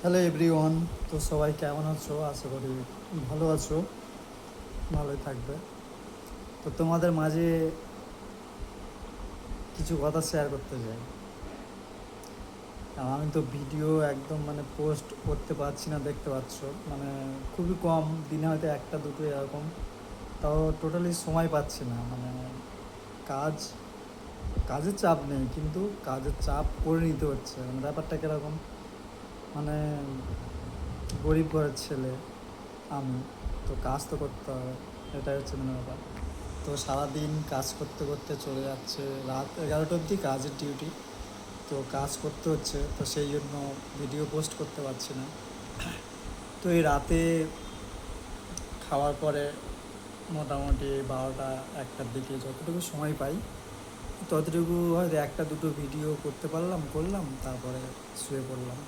Hello everyone. তো সবাই কেমন আছো? আশা করি ভালো আছো, ভালোই থাকবে। তো তোমাদের মাঝে কিছু কথা শেয়ার করতে চাই। আমি তো ভিডিও একদম পোস্ট করতে পারছি না, দেখতে পাচ্ছ। মানে খুবই কম, দিনে হয়তো একটা দুটো এরকম। তাও টোটালি সময় পাচ্ছি না। কাজ কাজের চাপ নেই, কিন্তু কাজের চাপ করে নিতে হচ্ছে। ব্যাপারটা কীরকম, মানে গরিব ঘরের ছেলে আমি, তো কাজ তো করতে হবে, এটাই হচ্ছে মেন ব্যাপার। তো সারাদিন কাজ করতে করতে চলে যাচ্ছে রাত 11টা অবধি কাজের ডিউটি। তো কাজ করতে হচ্ছে, তো সেই জন্য ভিডিও পোস্ট করতে পারছি না। তো এই রাতে খাওয়ার পরে মোটামুটি 12টা 1টার দিকে যতটুকু সময় পাই, ততটুকু হয়তো একটা দুটো ভিডিও করলাম, তারপরে শুয়ে পড়লাম।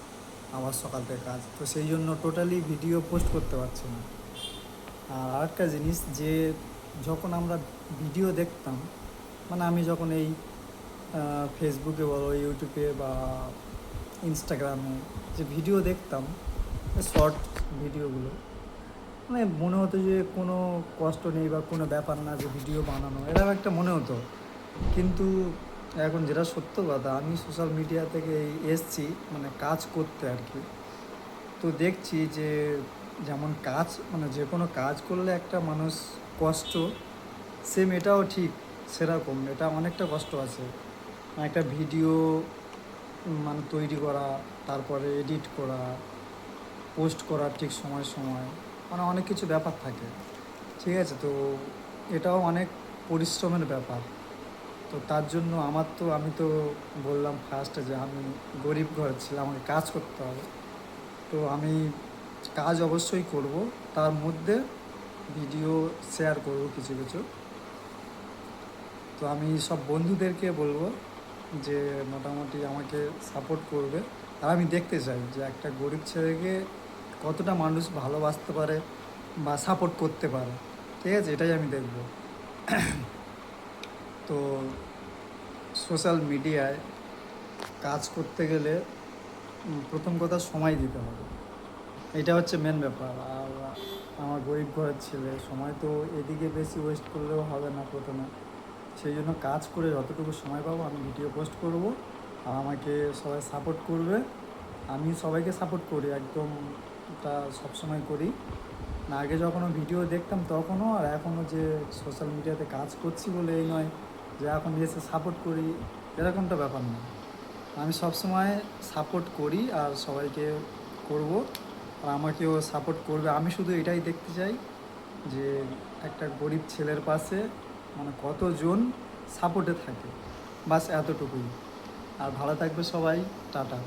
আবার সকাল থেকে কাজ, তো সেই জন্য টোটালি ভিডিও পোস্ট করতে পারছি না। আর আরেকটা জিনিস, যে যখন আমরা ভিডিও দেখতাম, আমি যখন এই ফেসবুকে বলো, ইউটিউবে বা ইনস্টাগ্রামে যে ভিডিও দেখতাম, শর্ট ভিডিওগুলো, মনে হতো যে কোনো কষ্ট নেই বা কোনো ব্যাপার না যে ভিডিও বানানো, এরকম একটা মনে হতো। কিন্তু এখন যেটা সত্য কথা, আমি সোশ্যাল মিডিয়া থেকে এসছি কাজ করতে আর কি। তো দেখছি যে যেমন কাজ, যে কোনো কাজ করলে একটা মানুষ কষ্ট, সেম এটাও ঠিক সেরকম এটা অনেকটা কষ্ট আছে। একটা ভিডিও তৈরি করা, তারপরে এডিট করা, পোস্ট করা ঠিক সময় সময়, অনেক কিছু ব্যাপার থাকে। ঠিক আছে, তো এটাও অনেক পরিশ্রমের ব্যাপার। তো তার জন্য আমি তো বললাম ফার্স্টে যে আমি গরিব ঘরের ছেলে, আমাকে কাজ করতে হবে। তো আমি কাজ অবশ্যই করব, তার মধ্যে ভিডিও শেয়ার করব কিছু কিছু। তো আমি সব বন্ধুদেরকে বলবো যে মোটামুটি আমাকে সাপোর্ট করবে। আর আমি দেখতে চাই যে একটা গরিব ছেলেকে কতটা মানুষ ভালোবাসতে পারে বা সাপোর্ট করতে পারে। ঠিক আছে, এটাই আমি দেখব। তো সোশ্যাল মিডিয়ায় কাজ করতে গেলে প্রথম কথা সময় দিতে হবে, এটা হচ্ছে মেন ব্যাপার। আর আমার গরিব ঘরের ছেলে, সময় তো এদিকে বেশি ওয়েস্ট করলেও হবে না প্রথমে। সেই জন্য কাজ করে যতটুকু সময় পাবো আমি ভিডিও পোস্ট করব, আর আমাকে সবাই সাপোর্ট করবে। আমি সবাইকে সাপোর্ট করি একদম, এটা সবসময় করি। না আগে যখনও ভিডিও দেখতাম তখনও, আর এখনও যে সোশ্যাল মিডিয়াতে কাজ করছি বলে এই নয় যে এখন এসে সাপোর্ট করি, এরকমটা ব্যাপার না। আমি সবসময় সাপোর্ট করি আর সবাইকে করব, আর আমাকেও সাপোর্ট করবে। আমি শুধু এটাই দেখতে চাই যে একটা গরিব ছেলের পাশে কতজন সাপোর্টে থাকে, বাস এতটুকুই। আর ভালো থাকবে সবাই, টাটা।